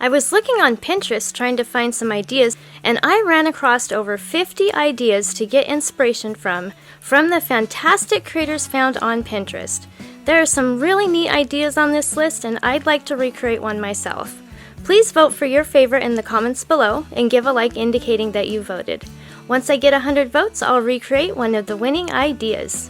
I was looking on Pinterest trying to find some ideas, and I ran across over 50 ideas to get inspiration from the fantastic creators found on Pinterest. There are some really neat ideas on this list, and I'd like to recreate one myself. Please vote for your favorite in the comments below and give a like indicating that you voted. Once I get 100 votes, I'll recreate one of the winning ideas.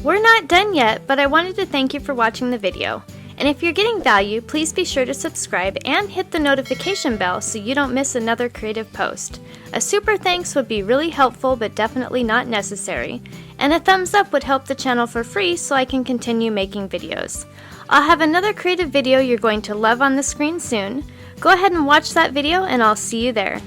We're not done yet, but I wanted to thank you for watching the video. And if you're getting value, please be sure to subscribe and hit the notification bell so you don't miss another creative post. A super thanks would be really helpful but definitely not necessary. And a thumbs up would help the channel for free so I can continue making videos. I'll have another creative video you're going to love on the screen soon. Go ahead and watch that video and I'll see you there.